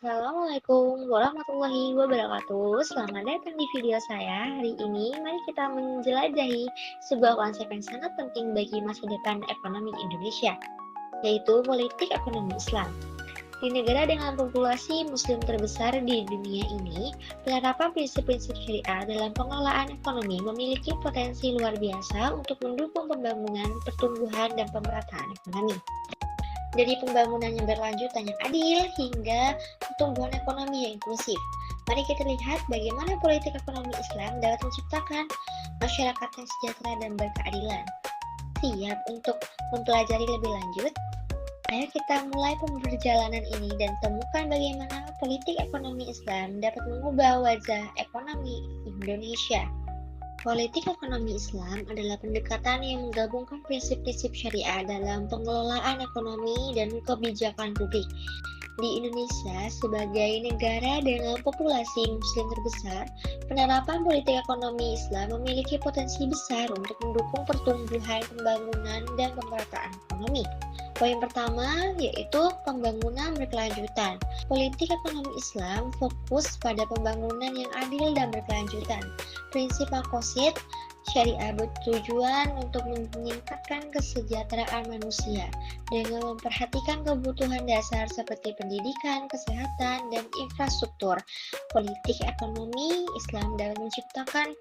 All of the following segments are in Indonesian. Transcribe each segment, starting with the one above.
Assalamualaikum warahmatullahi wabarakatuh. Selamat datang di video saya. Hari ini, mari kita menjelajahi sebuah konsep yang sangat penting bagi masa depan ekonomi Indonesia, yaitu politik ekonomi Islam. Di negara dengan populasi Muslim terbesar di dunia ini, penerapan prinsip-prinsip syariah dalam pengelolaan ekonomi memiliki potensi luar biasa untuk mendukung pembangunan, pertumbuhan, dan pemerataan ekonomi. Dari pembangunan yang berlanjutan yang adil hingga pertumbuhan ekonomi yang inklusif. Mari kita lihat bagaimana politik ekonomi Islam dapat menciptakan masyarakat yang sejahtera dan berkeadilan. Siap untuk mempelajari lebih lanjut? Ayo kita mulai perjalanan ini dan temukan bagaimana politik ekonomi Islam dapat mengubah wajah ekonomi Indonesia. Politik ekonomi Islam adalah pendekatan yang menggabungkan prinsip-prinsip syariah dalam pengelolaan ekonomi dan kebijakan publik. Di Indonesia, sebagai negara dengan populasi Muslim terbesar, penerapan politik ekonomi Islam memiliki potensi besar untuk mendukung pertumbuhan, pembangunan, dan pemerataan ekonomi. Poin pertama yaitu pembangunan berkelanjutan. Politik ekonomi Islam fokus pada pembangunan yang adil dan berkelanjutan. Prinsip Al-Qasid Syariah bertujuan untuk meningkatkan kesejahteraan manusia dengan memperhatikan kebutuhan dasar seperti pendidikan, kesehatan, dan infrastruktur. Politik ekonomi Islam dapat menciptakan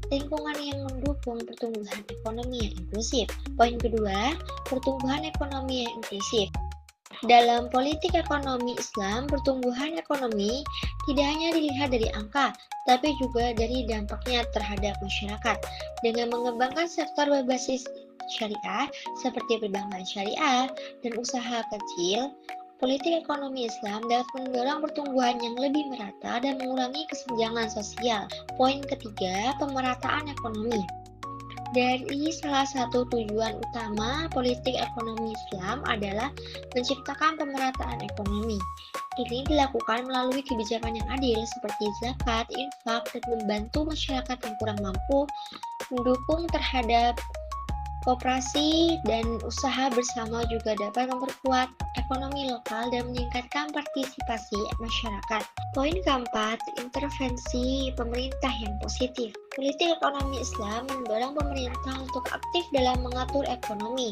lingkungan yang mendukung pertumbuhan ekonomi yang inklusif. Poin kedua, pertumbuhan ekonomi yang inklusif. Dalam politik ekonomi Islam, pertumbuhan ekonomi tidak hanya dilihat dari angka, tapi juga dari dampaknya terhadap masyarakat. Dengan mengembangkan sektor berbasis syariah seperti perbankan syariah dan usaha kecil, politik ekonomi Islam dapat mendorong pertumbuhan yang lebih merata dan mengurangi kesenjangan sosial. Poin ketiga, pemerataan ekonomi. Dari salah satu tujuan utama politik ekonomi Islam adalah menciptakan pemerataan ekonomi. Ini dilakukan melalui kebijakan yang adil seperti zakat, infak, dan membantu masyarakat yang kurang mampu, mendukung terhadap koperasi dan usaha bersama juga dapat memperkuat ekonomi lokal dan meningkatkan partisipasi masyarakat. Poin keempat, intervensi pemerintah yang positif. Politik ekonomi Islam mendorong pemerintah untuk aktif dalam mengatur ekonomi.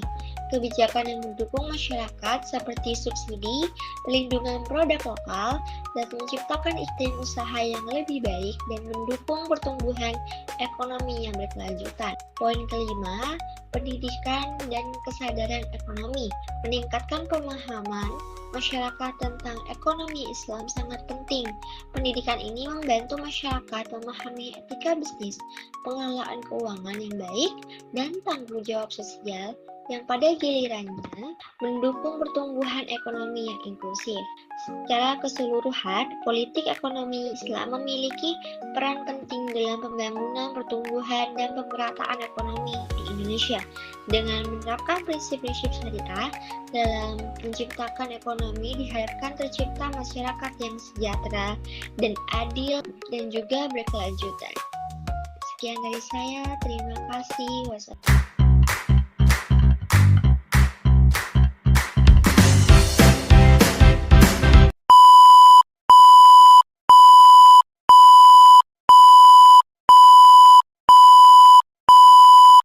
Kebijakan yang mendukung masyarakat seperti subsidi, pelindungan produk lokal, dan menciptakan iklim usaha yang lebih baik dan mendukung pertumbuhan ekonomi yang berkelanjutan. Poin kelima, pendidikan dan kesadaran ekonomi. Meningkatkan pemahaman masyarakat tentang ekonomi Islam sangat penting. Pendidikan ini membantu masyarakat memahami etika bisnis, pengelolaan keuangan yang baik, dan tanggung jawab sosial yang pada gilirannya mendukung pertumbuhan ekonomi yang inklusif. Secara keseluruhan, politik ekonomi Islam memiliki peran penting dalam pembangunan, pertumbuhan, dan pemerataan ekonomi di Indonesia. Dengan menerapkan prinsip-prinsip syariah dalam menciptakan ekonomi, diharapkan tercipta masyarakat yang sejahtera dan adil dan juga berkelanjutan. Sekian dari saya, terima kasih. Wassalamualaikum.